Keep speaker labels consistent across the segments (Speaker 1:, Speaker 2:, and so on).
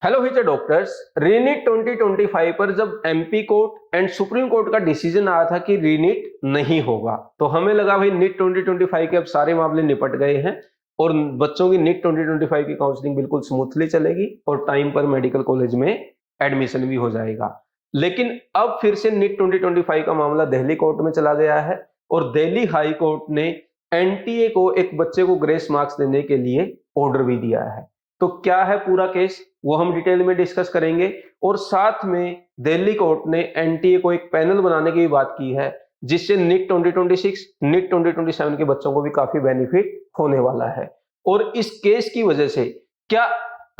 Speaker 1: Hello heater doctors, रीनीट 2025 पर जब MP court and supreme court का डिसीजन आया था कि रीनीट नहीं होगा, तो हमें लगा भाई नीट 2025 के अब सारे मामले निपट गए हैं और बच्चों की नीट 2025 की काउंसलिंग बिल्कुल स्मूथली चलेगी और टाइम पर मेडिकल कॉलेज में एडमिशन भी हो जाएगा। लेकिन अब फिर से नीट 2025 का मामला दिल्ली कोर्ट में चला गया है और दिल्ली हाई कोर्ट ने एनटीए को एक बच्चे को ग्रेस मार्क्स देने के लिए ऑर्डर भी दिया है। तो क्या है पूरा केस, वो हम डिटेल में डिस्कस करेंगे और साथ में दिल्ली कोर्ट ने एनटीए को एक पैनल बनाने की बात की है जिससे नीट 2026 नीट 2027 के बच्चों को भी काफी बेनिफिट होने वाला है। और इस केस की वजह से क्या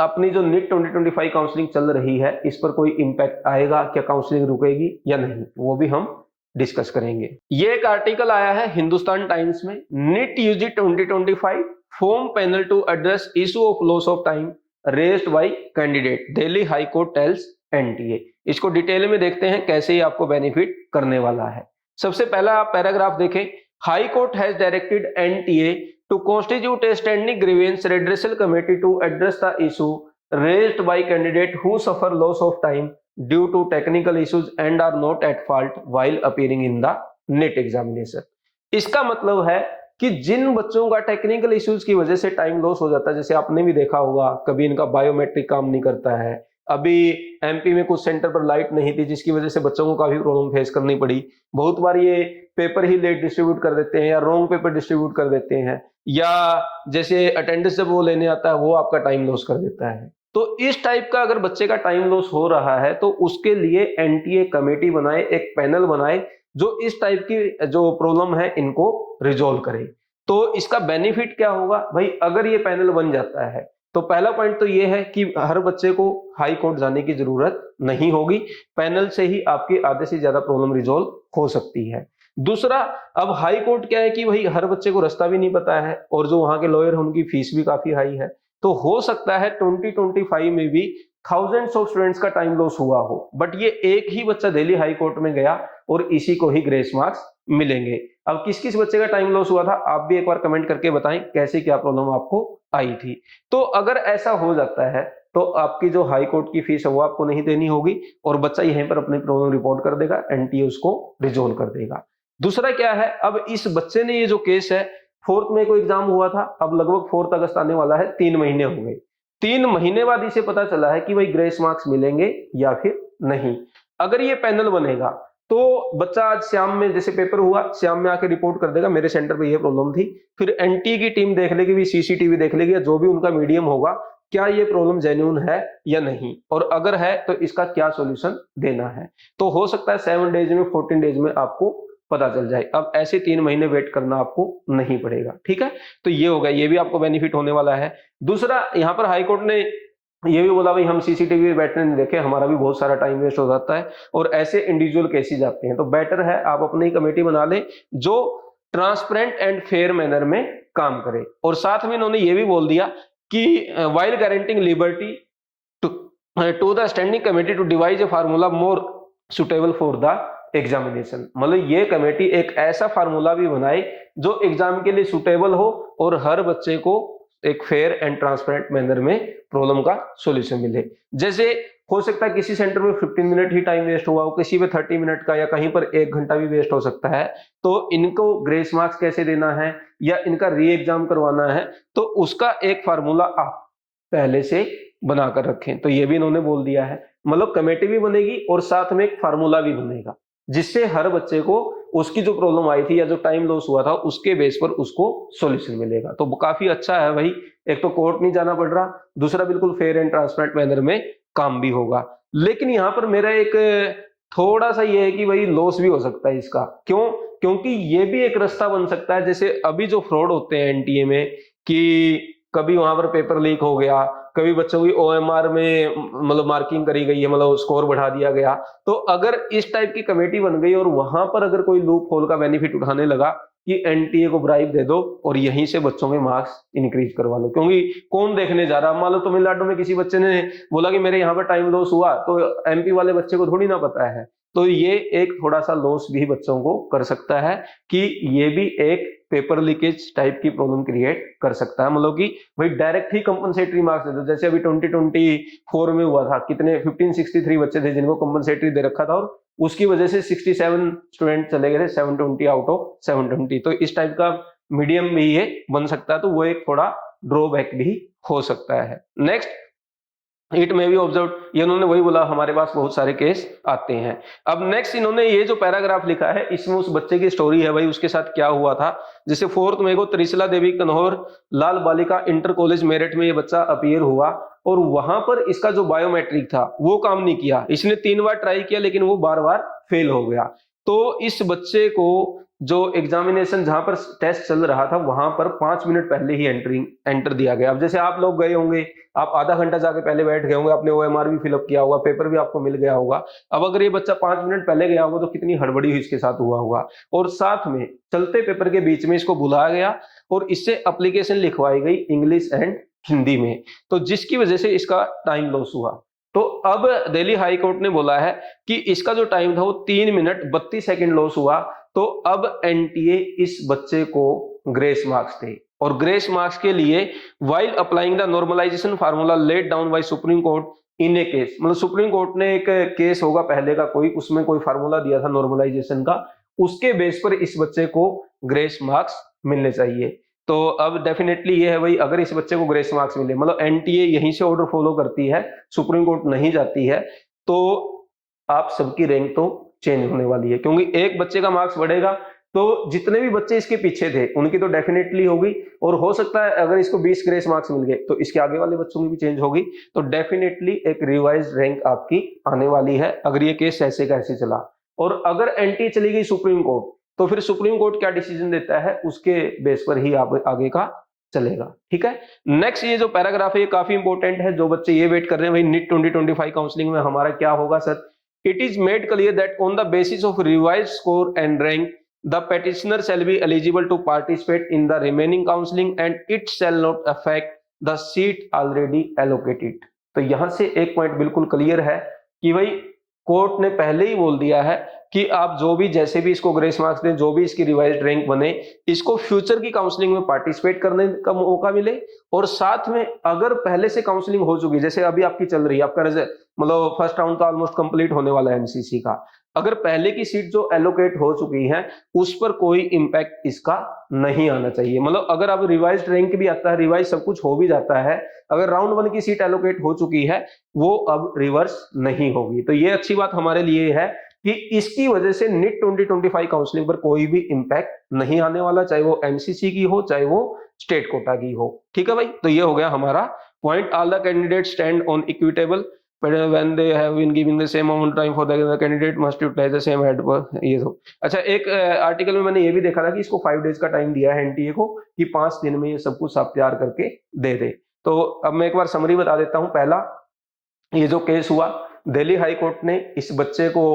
Speaker 1: अपनी जो नीट 2025 काउंसलिंग चल रही है इस पर कोई इंपैक्ट आएगा, क्या काउंसलिंग रुकेगी या नहीं, वो भी हम डिस्कस करेंगे। ये एक आर्टिकल आया है हिंदुस्तान टाइम्स में, NEET UG 2025 form panel to address issue of loss of time raised by candidate, Delhi High Court tells NTA. इसको डिटेल में देखते हैं कैसे ही आपको बेनिफिट करने वाला है। सबसे पहला आप पैराग्राफ देखें, High Court has directed NTA to constitute a standing grievance redressal committee to address the issue raised by candidate who suffer loss of time due to technical issues and are not at fault while appearing in the NET examination. इसका मतलब है कि जिन बच्चों का technical issues की वजह से time loss हो जाता है, जैसे आपने भी देखा होगा कभी इनका बायोमेट्रिक काम नहीं करता है, अभी एमपी में कुछ सेंटर पर लाइट नहीं थी जिसकी वजह से बच्चों को काफी प्रॉब्लम फेस करनी पड़ी, बहुत बार ये पेपर ही लेट डिस्ट्रीब्यूट कर देते हैं या रॉन्ग पेपर डिस्ट्रीब्यूट कर देते हैं, या जैसे अटेंडेंस जब वो लेने आता है वो आपका टाइम लॉस कर देता है। तो इस टाइप का अगर बच्चे का टाइम लॉस हो रहा है तो उसके लिए एनटीए कमेटी बनाए, एक पैनल बनाए जो इस टाइप की जो प्रॉब्लम है इनको रिजॉल्व करे। तो इसका बेनिफिट क्या होगा भाई, अगर ये पैनल बन जाता है तो पहला पॉइंट तो ये है कि हर बच्चे को हाई कोर्ट जाने की जरूरत नहीं होगी, पैनल से ही आपकी आधे से ज्यादा प्रॉब्लम रिजॉल्व हो सकती है। दूसरा, अब हाई कोर्ट क्या है कि भाई हर बच्चे को रास्ता भी नहीं पता है और जो वहां के लॉयर हैं उनकी फीस भी काफी हाई है, तो हो सकता है 2025 में भी थाउजेंड्स ऑफ स्टूडेंट्स का टाइम लॉस हुआ हो, बट ये एक ही बच्चा दिल्ली हाई कोर्ट में गया और इसी को ही ग्रेस मार्क्स मिलेंगे। अब किस किस बच्चे का टाइम लॉस हुआ था आप भी एक बार कमेंट करके बताएं कैसे क्या प्रॉब्लम आपको आई थी। तो अगर ऐसा हो जाता है तो आपकी जो हाई कोर्ट की फीस है वो आपको नहीं देनी होगी और बच्चा यहीं पर अपनी प्रॉब्लम रिपोर्ट कर देगा, एनटीए उसको रिजोल्व कर देगा। दूसरा क्या है, अब इस बच्चे ने ये जो केस है, 4th में कोई एग्जाम हुआ था, अब लगभग 4 अगस्त आने वाला है, 3 महीने हो गए, 3 महीने बाद इसे पता चला है कि भाई ग्रेस मार्क्स मिलेंगे या फिर नहीं। अगर ये पैनल बनेगा तो बच्चा आज शाम में जैसे पेपर हुआ, शाम में आके रिपोर्ट कर देगा मेरे सेंटर पे ये प्रॉब्लम थी, फिर एनटी की टीम देख लेगी, सीसीटीवी देख लेगी, जो भी उनका मीडियम होगा, क्या ये प्रॉब्लम जेन्युइन है या नहीं, और अगर है तो इसका क्या सॉल्यूशन देना है। तो हो सकता है 7 डेज में 14 डेज में आपको पता चल जाए। अब ऐसे 3 महीने वेट करना आपको नहीं पड़ेगा, ठीक है। तो ये होगा, ये भी आपको बेनिफिट होने वाला है। दूसरा, यहाँ पर हाईकोर्ट ने ये भी बोला भाई हम सीसीटीवी बैठने नहीं देखे, हमारा भी बहुत सारा टाइम वेस्ट हो जाता है और ऐसे इंडिविजुअल केसेस आते हैं, तो बेटर है आप अपनी कमेटी बना लें जो ट्रांसपेरेंट एंड फेयर मैनर में काम करे। और साथ में इन्होंने ये भी बोल दिया कि while guaranteeing liberty to the standing committee to devise a formula more suitable for the examination, मतलब ये कमेटी एक ऐसा फार्मूला भी बनाए जो एग्जाम के लिए सुटेबल हो और हर बच्चे को एक फेयर एंड ट्रांसपेरेंट मैनर में प्रॉब्लम का सॉल्यूशन मिले। जैसे हो सकता है किसी सेंटर में 15 मिनट ही टाइम वेस्ट हुआ हो, किसी में 30 मिनट का, या कहीं पर 1 घंटा भी वेस्ट हो सकता है, तो इनको ग्रेस मार्क्स कैसे देना है या इनका री एग्जाम करवाना है, तो उसका एक फार्मूला आप पहले से बनाकर रखें। तो ये भी इन्होंने बोल दिया है, मतलब कमेटी भी बनेगी और साथ में एक फार्मूला भी बनेगा जिससे हर बच्चे को उसकी जो प्रॉब्लम आई थी या जो टाइम लॉस हुआ था उसके बेस पर उसको सॉल्यूशन मिलेगा। तो काफी अच्छा है भाई, एक तो कोर्ट नहीं जाना पड़ रहा, दूसरा बिल्कुल फेयर एंड ट्रांसपेरेंट मैनर में काम भी होगा। लेकिन यहाँ पर मेरा एक थोड़ा सा ये है कि भाई लॉस भी हो सकता है इसका, क्यों? क्योंकि ये भी एक रास्ता बन सकता है, जैसे अभी जो फ्रॉड होते हैं एनटीए में कि कभी वहां पर पेपर लीक हो गया, कभी बच्चों की ओएमआर में मतलब मार्किंग करी गई है, मतलब स्कोर बढ़ा दिया गया, तो अगर इस टाइप की कमेटी बन गई और वहां पर अगर कोई लूप होल का बेनिफिट उठाने लगा कि एनटीए को ब्राइब दे दो और यहीं से बच्चों के मार्क्स इंक्रीज करवा लो, क्योंकि कौन देखने जा रहा है। मान लो तमिलनाडु में किसी बच्चे ने बोला कि मेरे यहाँ पर टाइम लॉस हुआ, तो एमपी वाले बच्चे को थोड़ी ना पता है, तो ये एक थोड़ा सा लॉस भी बच्चों को कर सकता है कि ये भी एक पेपर लीकेज टाइप की प्रॉब्लम क्रिएट कर सकता है। मतलब कि भाई डायरेक्ट ही कंपनसेटरी मार्क्स दे दो, जैसे अभी 2024 में हुआ था, कितने 1563 बच्चे थे जिनको कंपनसेटरी दे रखा था और उसकी वजह से 67 स्टूडेंट चले गए थे 720 आउट ऑफ 720। तो इस टाइप का मीडियम भी ये बन सकता है, तो वो एक थोड़ा ड्रॉबैक भी हो सकता है। नेक्स्ट, इट में भी ऑब्जर्व, ये उन्होंने वही बोला, हमारे पास बहुत सारे केस आते हैं। अब नेक्स्ट इन्होंने ये जो पैराग्राफ लिखा है इसमें उस बच्चे की स्टोरी है, भाई उसके साथ क्या हुआ था। जैसे 4 मई को त्रिशला देवी कन्हौर लाल बालिका इंटर कॉलेज मेरठ में ये बच्चा अपीयर हुआ और वहां पर इसका जो बायोमेट्रिक था वो काम नहीं किया। इसने 3 बार ट्राई किया लेकिन वो बार बार फेल हो गया। तो इस बच्चे को जो एग्जामिनेशन जहां पर टेस्ट चल रहा था वहां पर 5 मिनट पहले ही एंटर दिया गया। अब जैसे आप लोग गए होंगे, आप आधा घंटा जाके पहले बैठ गए होंगे, आपने OMR भी फिलअप किया होगा, पेपर भी आपको मिल गया होगा। अब अगर ये बच्चा 5 मिनट पहले गया होगा तो कितनी हड़बड़ी हुई इसके साथ हुआ होगा। और साथ में चलते पेपर के बीच में इसको बुलाया गया और इससे एप्लीकेशन लिखवाई गई इंग्लिश एंड हिंदी में, तो जिसकी वजह से इसका टाइम लॉस हुआ। तो अब दिल्ली हाई कोर्ट ने बोला है कि इसका जो टाइम था वो 3 मिनट 32 सेकंड लॉस हुआ। तो अब NTA इस बच्चे को ग्रेस मार्क्स थे और ग्रेस मार्क्स के लिए while applying the normalisation formula laid down by Supreme Court in a case, मतलब सुप्रीम कोर्ट ने एक केस होगा पहले का कोई, उसमें कोई फार्मूला दिया था नॉर्मलाइजेशन का, उसके बेस पर इस बच्चे को ग्रेस मार्क्स मिलने चाहिए। तो अब डेफिनेटली ये है भाई, अगर इस बच्चे को ग्रेस मार्क्स मिले, मतलब NTA यहीं से ऑर्डर फॉलो करती है, सुप्रीम कोर्ट नहीं जाती है, तो आप सबकी रैंक तो चेंज होने वाली है, क्योंकि एक बच्चे का मार्क्स बढ़ेगा तो जितने भी बच्चे इसके पीछे थे उनकी तो डेफिनेटली होगी, और हो सकता है अगर इसको 20 ग्रेस मार्क्स मिल गए तो इसके आगे वाले बच्चों की भी चेंज होगी। तो डेफिनेटली एक रिवाइज रैंक आपकी आने वाली है अगर ये केस ऐसे का ऐसे चला। और अगर NTA चली गई सुप्रीम कोर्ट तो फिर सुप्रीम कोर्ट क्या डिसीजन देता है उसके बेस पर ही आगे का चलेगा। ठीक है, नेक्स्ट ये जो पैराग्राफ है ये काफी इंपॉर्टेंट है। जो बच्चे ये वेट कर रहे हैं भाई नीट 2025 काउंसलिंग में हमारा क्या होगा sir, it is made clear that on the basis of revised score and rank the petitioner shall be eligible to participate in the remaining counseling and it shall not affect the seat already allocated। तो यहां से एक point बिल्कुल clear है कि भाई court ने पहले ही बोल दिया है कि आप जो भी जैसे भी इसको ग्रेस मार्क्स दें, जो भी इसकी रिवाइज्ड रैंक बने, इसको फ्यूचर की काउंसलिंग में पार्टिसिपेट करने का मौका मिले। और साथ में अगर पहले से काउंसलिंग हो चुकी, जैसे अभी आपकी चल रही है, आपका मतलब फर्स्ट राउंड तो ऑलमोस्ट कंप्लीट होने वाला है MCC का, अगर पहले की सीट जो एलोकेट हो चुकी है उस पर कोई इंपैक्ट इसका नहीं आना चाहिए। मतलब अगर अब रिवाइज्ड रैंक भी आता है, रिवाइज सब कुछ हो भी जाता है, अगर राउंड 1 की सीट एलोकेट हो चुकी है वो अब रिवर्स नहीं होगी। तो ये अच्छी बात हमारे लिए है कि इसकी वजह से नीट 2025 काउंसलिंग पर कोई भी इंपैक्ट नहीं आने वाला, चाहे वो MCC की हो चाहे वो स्टेट कोटा की हो। ठीक है भाई, तो ये हो गया हमारा point. All the candidate stand on equitable when they have been given the same amount of time for the candidate must utilize the same head पर ये तो अच्छा। एक आर्टिकल में मैंने ये भी देखा था कि इसको 5 डेज का टाइम दिया है NTA को कि 5 दिन में ये सब कुछ आप तैयार करके दे दे। तो अब मैं एक बार समरी बता देता हूं। पहला, ये जो केस हुआ, दिल्ली हाई कोर्ट ने इस बच्चे को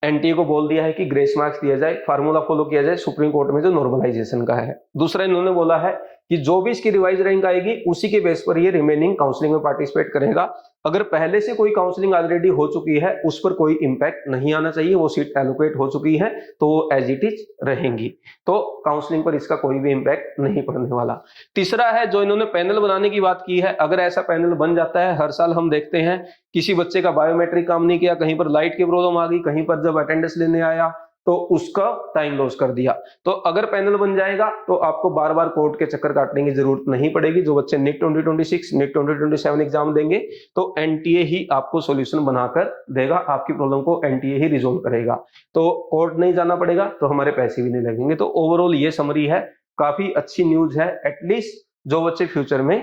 Speaker 1: NTA को बोल दिया है कि ग्रेस मार्क्स दिया जाए, फार्मूला फॉलो किया जाए सुप्रीम कोर्ट में जो नॉर्मलाइजेशन का है। दूसरा, इन्होंने बोला है कि जो भी इसकी रिवाइज रैंक आएगी उसी के बेस पर ये रिमेनिंग काउंसलिंग में पार्टिसिपेट करेगा। अगर पहले से कोई काउंसलिंग ऑलरेडी हो चुकी है उस पर कोई इंपैक्ट नहीं आना चाहिए, वो सीट एलोकेट हो चुकी है तो वो एज इट इज रहेंगी, तो काउंसलिंग पर इसका कोई भी इंपैक्ट नहीं पड़ने वाला। तीसरा है, जो इन्होंने पैनल बनाने की बात की है, अगर ऐसा पैनल बन जाता है, हर साल हम देखते हैं किसी बच्चे का बायोमेट्रिक काम नहीं किया, कहीं पर लाइट की प्रॉब्लम आ गई, कहीं पर जब अटेंडेंस लेने आया तो उसका टाइम लॉस कर दिया। तो अगर पैनल बन जाएगा तो आपको बार बार कोर्ट के चक्कर काटने की जरूरत नहीं पड़ेगी। जो बच्चे नीट 2026 नीट 2027 एग्जाम देंगे तो NTA ही आपको सॉल्यूशन बनाकर देगा, आपकी प्रॉब्लम को NTA ही रिजोल्व करेगा, तो कोर्ट नहीं जाना पड़ेगा, तो हमारे पैसे भी नहीं लगेंगे। तो ओवरऑल ये समरी है, काफी अच्छी न्यूज है, एटलीस्ट जो बच्चे फ्यूचर में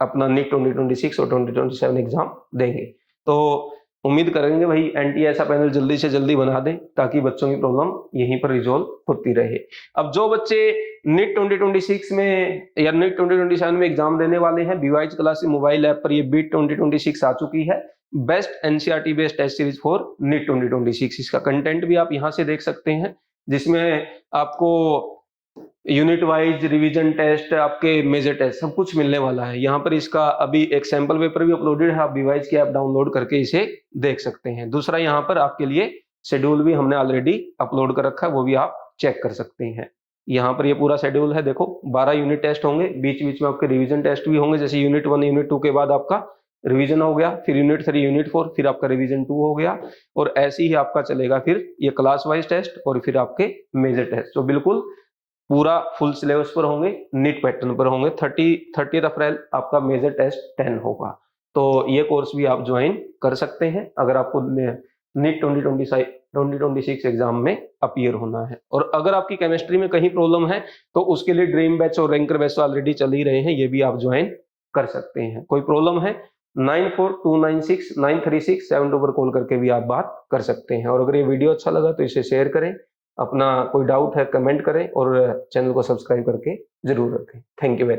Speaker 1: अपना नीट 2026 और 2027 एग्जाम देंगे। तो उम्मीद करेंगे भाई NTA ऐसा पैनल जल्दी से जल्दी बना दें ताकि बच्चों की प्रॉब्लम यहीं पर रिजोल्व होती रहे। अब जो बच्चे नीट 2026 में या नीट 2027 में एग्जाम देने वाले हैं, BYH क्लासेस मोबाइल ऐप पर ये बीट 2026 आ चुकी है, best NCERT based test series for NEET 2026। इसका कंटेंट भी आप यहाँ से देख सकते हैं, जिसमें आपको यूनिट वाइज रिवीजन टेस्ट, आपके मेजर टेस्ट सब कुछ मिलने वाला है। यहाँ पर इसका अभी एक सैंपल पेपर भी अपलोडेड है, आप BYH की ऐप डाउनलोड करके इसे देख सकते हैं। दूसरा, यहाँ पर आपके लिए शेड्यूल भी हमने ऑलरेडी अपलोड कर रखा है, वो भी आप चेक कर सकते हैं। यहाँ पर ये पूरा शेड्यूल है, देखो 12 यूनिट टेस्ट होंगे, बीच बीच में आपके रिवीजन टेस्ट भी होंगे, जैसे यूनिट 1 यूनिट 2 के बाद आपका रिवीजन हो गया, फिर यूनिट 3 यूनिट 4, फिर आपका रिवीजन 2 हो गया, और ऐसे ही आपका चलेगा फिर ये क्लास वाइज टेस्ट और फिर आपके मेजर टेस्ट। तो बिल्कुल पूरा फुल सिलेबस पर होंगे, नीट पैटर्न पर होंगे। 30 अप्रैल आपका मेजर टेस्ट 10 होगा। तो ये कोर्स भी आप ज्वाइन कर सकते हैं अगर आपको नीट 2026 एग्जाम में अपीयर होना है। और अगर आपकी केमिस्ट्री में कहीं प्रॉब्लम है तो उसके लिए ड्रीम बैच और रैंकर बैच ऑलरेडी चल ही रहे हैं, ये भी आप ज्वाइन कर सकते हैं। कोई प्रॉब्लम है 9429693672 पर कॉल करके भी आप बात कर सकते हैं। और अगर ये वीडियो अच्छा लगा तो इसे शेयर करें, अपना कोई डाउट है कमेंट करें और चैनल को सब्सक्राइब करके जरूर रखें। Thank you very much.